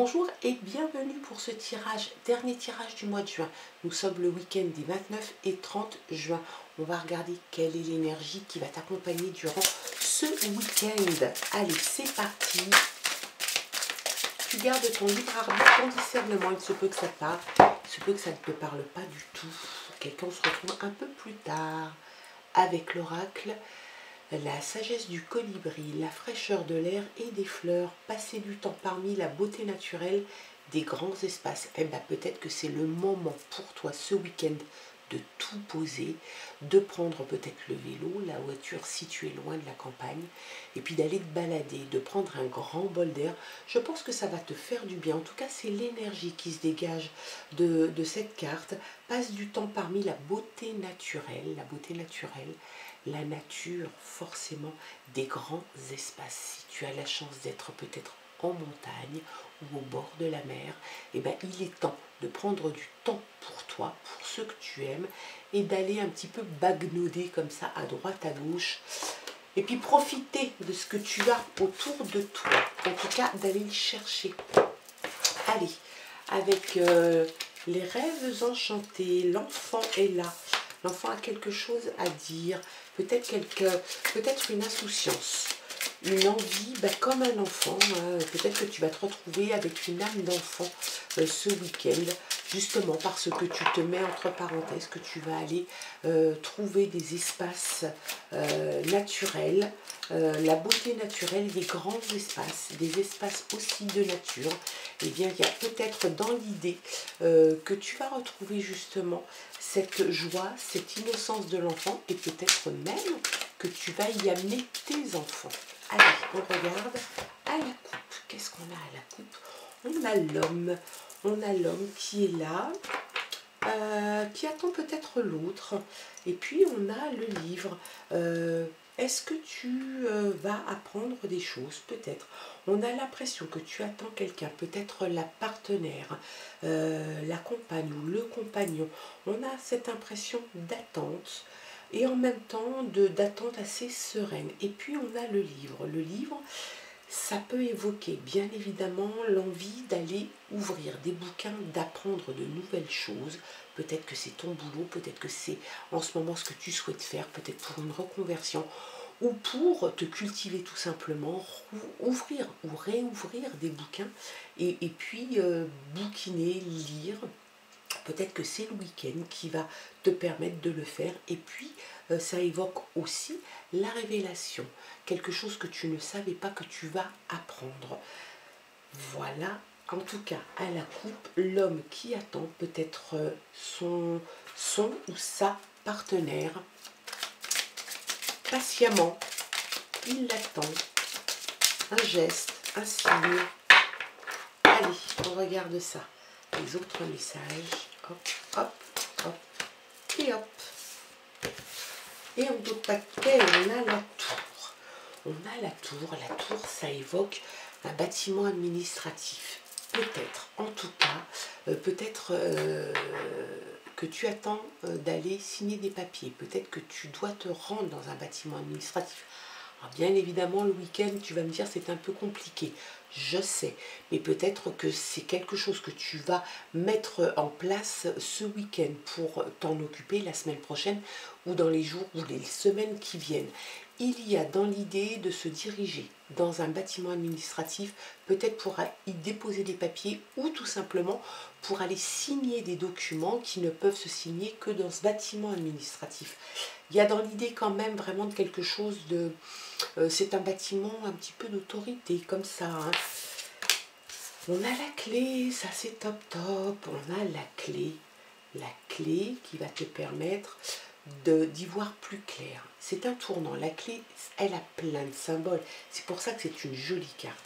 Bonjour et bienvenue pour ce tirage, dernier tirage du mois de juin. Nous sommes le week-end des 29 et 30 juin. On va regarder quelle est l'énergie qui va t'accompagner durant ce week-end. Allez, c'est parti. Tu gardes ton libre arbitre, ton discernement. Il se peut que ça te parle, il se peut que ça ne te parle pas du tout. Quelqu'un se retrouve un peu plus tard avec l'oracle. La sagesse du colibri, la fraîcheur de l'air et des fleurs, passer du temps parmi la beauté naturelle des grands espaces. Eh bien, peut-être que c'est le moment pour toi ce week-end de tout poser, de prendre peut-être le vélo, la voiture si tu es loin de la campagne, et puis d'aller te balader, de prendre un grand bol d'air. Je pense que ça va te faire du bien. En tout cas, c'est l'énergie qui se dégage de cette carte. Passe du temps parmi la beauté naturelle, la nature, forcément, des grands espaces. Si tu as la chance d'être peut-être en montagne ou au bord de la mer, eh bien, il est temps de prendre du temps pour toi, pour ceux que tu aimes, et d'aller un petit peu bagnauder comme ça à droite, à gauche, et puis profiter de ce que tu as autour de toi. En tout cas, d'aller le chercher. Allez, avec les rêves enchantés, l'enfant est là. L'enfant a quelque chose à dire, peut-être une insouciance, une envie, comme un enfant. Peut-être que tu vas te retrouver avec une âme d'enfant ce week-end, justement parce que tu te mets entre parenthèses, que tu vas aller trouver des espaces naturels, la beauté naturelle, des grands espaces, des espaces aussi de nature. Eh bien, il y a peut-être dans l'idée que tu vas retrouver justement cette joie, cette innocence de l'enfant, et peut-être même que tu vas y amener tes enfants. Allez, on regarde à la coupe. Qu'est-ce qu'on a à la coupe? On a l'homme. On a l'homme qui est là, qui attend peut-être l'autre. Et puis, on a le livre. Est-ce que tu vas apprendre des choses? Peut-être. On a l'impression que tu attends quelqu'un, peut-être la partenaire, la compagne ou le compagnon. On a cette impression d'attente et en même temps d'attente assez sereine. Et puis on a le livre. Le livre, ça peut évoquer bien évidemment l'envie d'aller ouvrir des bouquins, d'apprendre de nouvelles choses. Peut-être que c'est ton boulot, peut-être que c'est en ce moment ce que tu souhaites faire, peut-être pour une reconversion ou pour te cultiver tout simplement, ouvrir ou réouvrir des bouquins et puis bouquiner, lire. Peut-être que c'est le week-end qui va te permettre de le faire. Et puis, ça évoque aussi la révélation. Quelque chose que tu ne savais pas que tu vas apprendre. Voilà, en tout cas, à la coupe, l'homme qui attend peut-être son ou sa partenaire. Patiemment, il l'attend. Un geste, un signe. Allez, on regarde ça. Les autres messages. Hop, hop, hop, et hop. Et en d'autres paquets, on a la tour. On a la tour. La tour, ça évoque un bâtiment administratif. Peut-être, en tout cas, peut-être que tu attends d'aller signer des papiers. Peut-être que tu dois te rendre dans un bâtiment administratif. Alors bien évidemment, le week-end, tu vas me dire c'est un peu compliqué. Je sais, mais peut-être que c'est quelque chose que tu vas mettre en place ce week-end pour t'en occuper la semaine prochaine ou dans les jours ou les semaines qui viennent. Il y a dans l'idée de se diriger dans un bâtiment administratif, peut-être pour y déposer des papiers ou tout simplement pour aller signer des documents qui ne peuvent se signer que dans ce bâtiment administratif. Il y a dans l'idée quand même vraiment de quelque chose de... c'est un bâtiment un petit peu d'autorité, comme ça. Hein. On a la clé, ça c'est top top. On a la clé qui va te permettre d'y voir plus clair. C'est un tournant. La clé, elle a plein de symboles. C'est pour ça que c'est une jolie carte.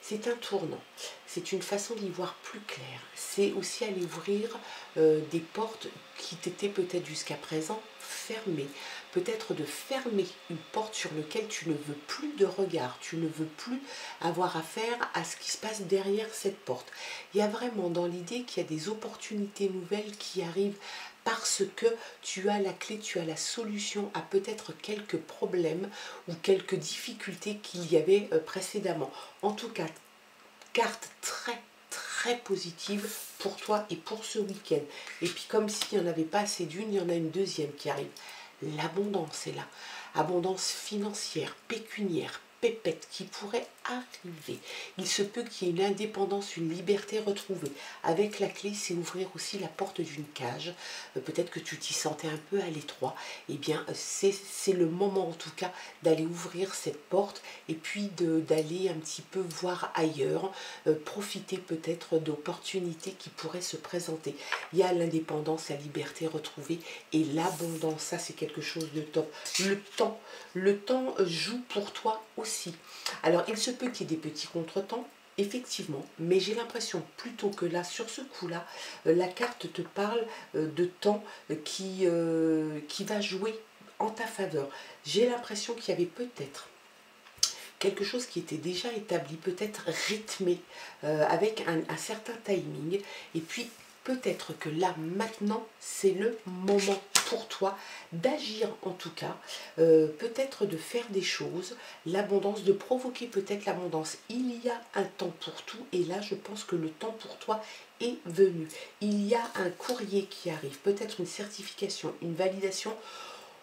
C'est un tournant. C'est une façon d'y voir plus clair. C'est aussi aller ouvrir des portes qui t'étaient peut-être jusqu'à présent fermées. Peut-être de fermer une porte sur laquelle tu ne veux plus de regard. Tu ne veux plus avoir affaire à ce qui se passe derrière cette porte. Il y a vraiment dans l'idée qu'il y a des opportunités nouvelles qui arrivent parce que tu as la clé, tu as la solution à peut-être quelques problèmes ou quelques difficultés qu'il y avait précédemment. En tout cas, carte très très positive pour toi et pour ce week-end. Et puis comme s'il n'y en avait pas assez d'une, il y en a une deuxième qui arrive. L'abondance est là. Abondance financière, pécuniaire, pépette qui pourrait arriver. Il se peut qu'il y ait une indépendance, une liberté retrouvée. Avec la clé, c'est ouvrir aussi la porte d'une cage. Peut-être que tu t'y sentais un peu à l'étroit. Eh bien, c'est le moment en tout cas d'aller ouvrir cette porte et puis d'aller un petit peu voir ailleurs, profiter peut-être d'opportunités qui pourraient se présenter. Il y a l'indépendance, la liberté retrouvée et l'abondance. Ça, c'est quelque chose de top. Le temps joue pour toi aussi. Alors, il se peut qu'il y ait des petits contretemps, effectivement, mais j'ai l'impression plutôt que là, sur ce coup-là, la carte te parle de temps qui va jouer en ta faveur. J'ai l'impression qu'il y avait peut-être quelque chose qui était déjà établi, peut-être rythmé, avec un certain timing, et puis peut-être que là, maintenant, c'est le moment pour toi d'agir en tout cas, peut-être de faire des choses, l'abondance, de provoquer peut-être l'abondance. Il y a un temps pour tout et là, je pense que le temps pour toi est venu. Il y a un courrier qui arrive, peut-être une certification, une validation.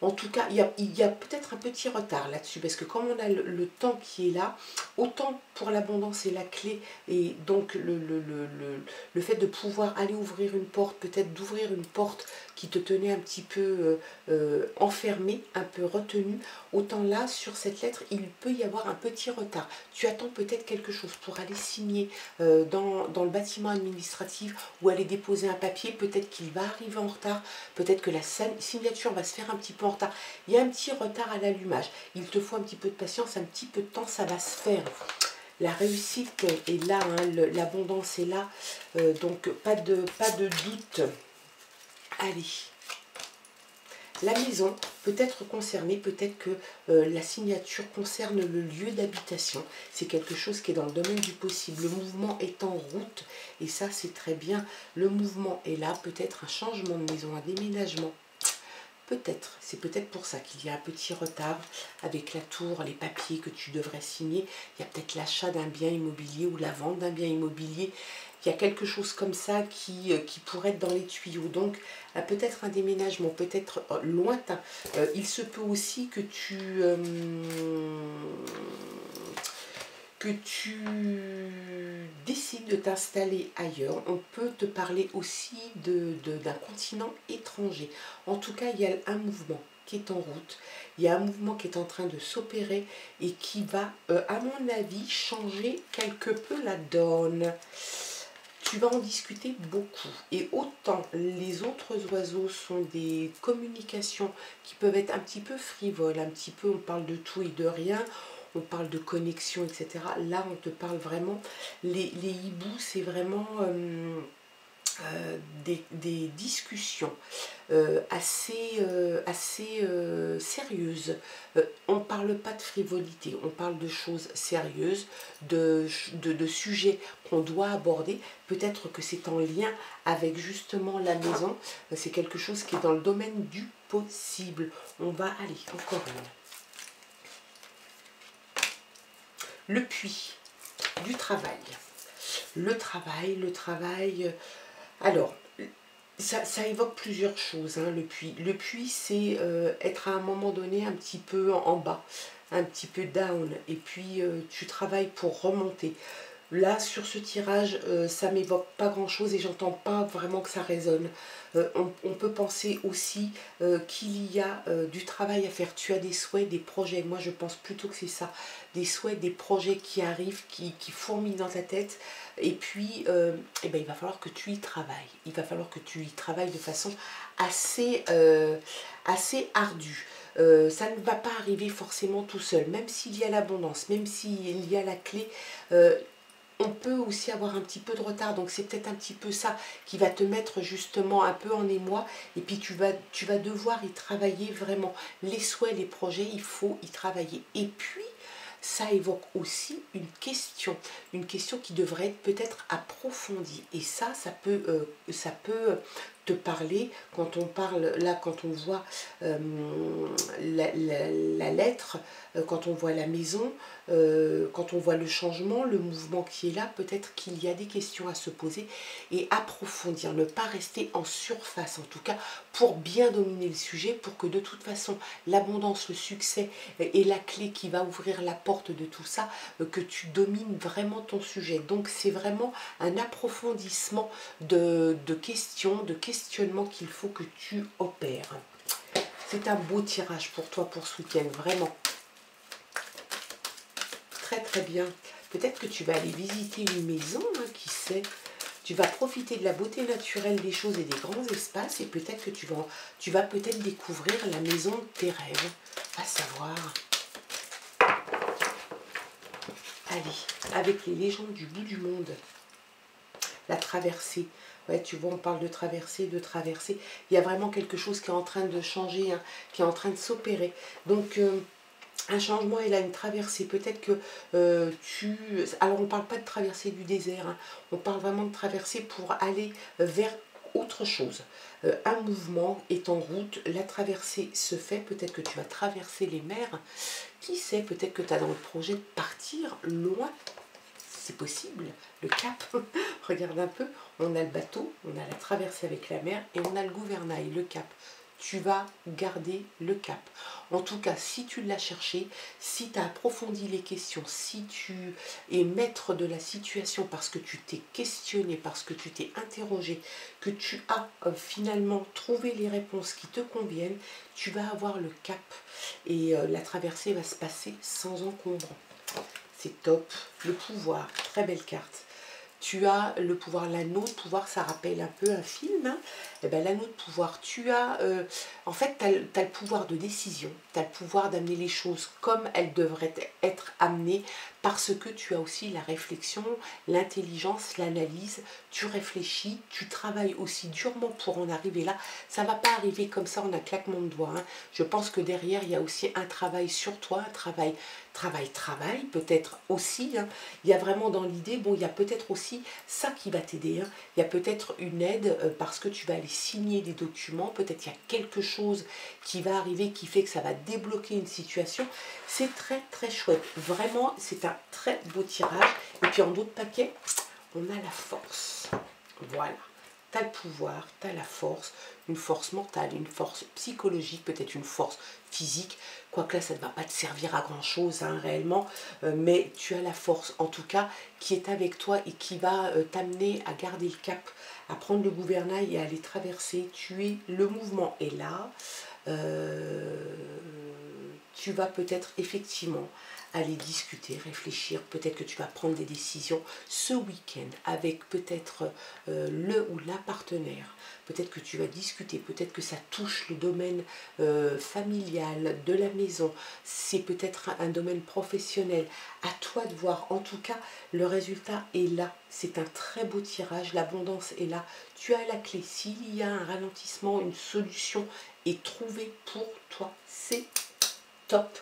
En tout cas, il y a peut-être un petit retard là-dessus, parce que comme on a le temps qui est là, autant pour l'abondance et la clé, et donc le fait de pouvoir aller ouvrir une porte, peut-être d'ouvrir une porte qui te tenait un petit peu enfermé, un peu retenu, autant là, sur cette lettre, il peut y avoir un petit retard. Tu attends peut-être quelque chose pour aller signer dans le bâtiment administratif ou aller déposer un papier, peut-être qu'il va arriver en retard, peut-être que la signature va se faire un petit peu en retard. Il y a un petit retard à l'allumage. Il te faut un petit peu de patience, un petit peu de temps, ça va se faire. La réussite est là, hein, l'abondance est là, donc pas de doute. Allez. La maison peut être concernée, peut-être que la signature concerne le lieu d'habitation. C'est quelque chose qui est dans le domaine du possible. Le mouvement est en route et ça c'est très bien. Le mouvement est là, peut-être un changement de maison, un déménagement. Peut-être, c'est peut-être pour ça qu'il y a un petit retard avec la tour, les papiers que tu devrais signer. Il y a peut-être l'achat d'un bien immobilier ou la vente d'un bien immobilier. Il y a quelque chose comme ça qui pourrait être dans les tuyaux. Donc, peut-être un déménagement, peut-être lointain. Il se peut aussi que tu décides de t'installer ailleurs. On peut te parler aussi d'un continent étranger. En tout cas, il y a un mouvement qui est en route. Il y a un mouvement qui est en train de s'opérer et qui va, à mon avis, changer quelque peu la donne. Tu vas en discuter beaucoup. Et autant les autres oiseaux sont des communications qui peuvent être un petit peu frivoles, un petit peu, on parle de tout et de rien, on parle de connexion, etc. Là, on te parle vraiment, les hiboux, c'est vraiment des discussions assez sérieuses. On ne parle pas de frivolité, on parle de choses sérieuses, de sujets qu'on doit aborder. Peut-être que c'est en lien avec justement la maison, c'est quelque chose qui est dans le domaine du possible. On va aller, encore une. Le puits du travail. Le travail. Alors, ça évoque plusieurs choses, hein, le puits. Le puits, c'est être à un moment donné un petit peu en bas, un petit peu down, et puis tu travailles pour remonter. Là, sur ce tirage, ça m'évoque pas grand-chose et j'entends pas vraiment que ça résonne. On peut penser aussi qu'il y a du travail à faire. Tu as des souhaits, des projets. Moi, je pense plutôt que c'est ça. Des souhaits, des projets qui arrivent, qui fourmillent dans ta tête. Et puis, eh ben, il va falloir que tu y travailles. Il va falloir que tu y travailles de façon assez ardue. Ça ne va pas arriver forcément tout seul. Même s'il y a l'abondance, même s'il y a la clé, on peut aussi avoir un petit peu de retard, donc c'est peut-être un petit peu ça qui va te mettre justement un peu en émoi, et puis tu vas devoir y travailler vraiment. Les souhaits, les projets, il faut y travailler. Et puis, ça évoque aussi une question qui devrait être peut-être approfondie. Et ça peut te parler, quand on parle, là, quand on voit la lettre, quand on voit la maison, quand on voit le changement, le mouvement qui est là, peut-être qu'il y a des questions à se poser et approfondir, ne pas rester en surface, en tout cas, pour bien dominer le sujet, pour que de toute façon, l'abondance, le succès est la clé qui va ouvrir la porte de tout ça, que tu domines vraiment ton sujet. Donc, c'est vraiment un approfondissement de questions, de questionnements qu'il faut que tu opères. C'est un beau tirage pour toi pour ce week-end, vraiment. Très très bien. Peut-être que tu vas aller visiter une maison, hein, qui sait. Tu vas profiter de la beauté naturelle des choses et des grands espaces et peut-être que tu vas peut-être découvrir la maison de tes rêves. À savoir. Allez, avec les légendes du bout du monde. La traversée. Ouais, tu vois, on parle de traversée, de traversée. Il y a vraiment quelque chose qui est en train de changer, hein, qui est en train de s'opérer. Donc, un changement et là, une traversée. Peut-être que Alors, on ne parle pas de traversée du désert. Hein. On parle vraiment de traversée pour aller vers autre chose. Un mouvement est en route. La traversée se fait. Peut-être que tu vas traverser les mers. Qui sait, peut-être que tu as dans le projet de partir loin. C'est possible, le cap, regarde un peu, on a le bateau, on a la traversée avec la mer et on a le gouvernail, le cap. Tu vas garder le cap. En tout cas, si tu l'as cherché, si tu as approfondi les questions, si tu es maître de la situation parce que tu t'es questionné, parce que tu t'es interrogé, que tu as finalement trouvé les réponses qui te conviennent, tu vas avoir le cap et la traversée va se passer sans encombre. C'est top. Le pouvoir, très belle carte. Tu as le pouvoir, l'anneau de pouvoir, ça rappelle un peu un film. Hein. Et ben, l'anneau de pouvoir, tu as... en fait, tu as le pouvoir de décision. Tu as le pouvoir d'amener les choses comme elles devraient être amenées parce que tu as aussi la réflexion, l'intelligence, l'analyse. Tu réfléchis, tu travailles aussi durement pour en arriver là. Ça ne va pas arriver comme ça en un claquement de doigts. Hein. Je pense que derrière, il y a aussi un travail sur toi, un travail peut-être aussi. Hein. Il y a vraiment dans l'idée, bon, il y a peut-être aussi ça qui va t'aider. Hein. Il y a peut-être une aide parce que tu vas aller signer des documents. Peut-être il y a quelque chose qui va arriver qui fait que ça va débloquer une situation. C'est très très chouette. Vraiment, c'est un très beau tirage. Et puis en d'autres paquets, on a la force. Voilà. Tu as le pouvoir, tu as la force, une force mentale, une force psychologique, peut-être une force physique, quoique là ça ne va pas te servir à grand chose hein, réellement, mais tu as la force en tout cas qui est avec toi et qui va t'amener à garder le cap, à prendre le gouvernail et à aller traverser, tuer le mouvement. Et là, tu vas peut-être effectivement aller discuter, réfléchir, peut-être que tu vas prendre des décisions ce week-end avec peut-être le ou la partenaire, peut-être que tu vas discuter, peut-être que ça touche le domaine familial, de la maison, c'est peut-être un domaine professionnel, à toi de voir, en tout cas le résultat est là, c'est un très beau tirage, l'abondance est là, tu as la clé, s'il y a un ralentissement, une solution est trouvée pour toi, c'est top.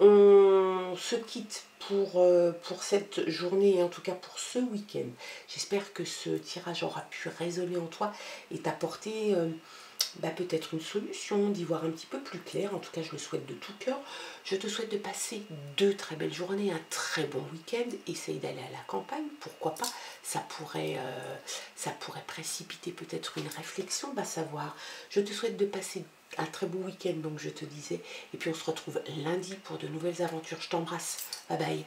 On se quitte pour cette journée et en tout cas pour ce week-end. J'espère que ce tirage aura pu résonner en toi et t'apporter peut-être une solution, d'y voir un petit peu plus clair. En tout cas, je le souhaite de tout cœur. Je te souhaite de passer 2 très belles journées, un très bon week-end. Essaye d'aller à la campagne, pourquoi pas. Ça pourrait précipiter peut-être une réflexion, va savoir. Je te souhaite de passer un très beau week-end, donc je te disais. Et puis on se retrouve lundi pour de nouvelles aventures. Je t'embrasse. Bye bye.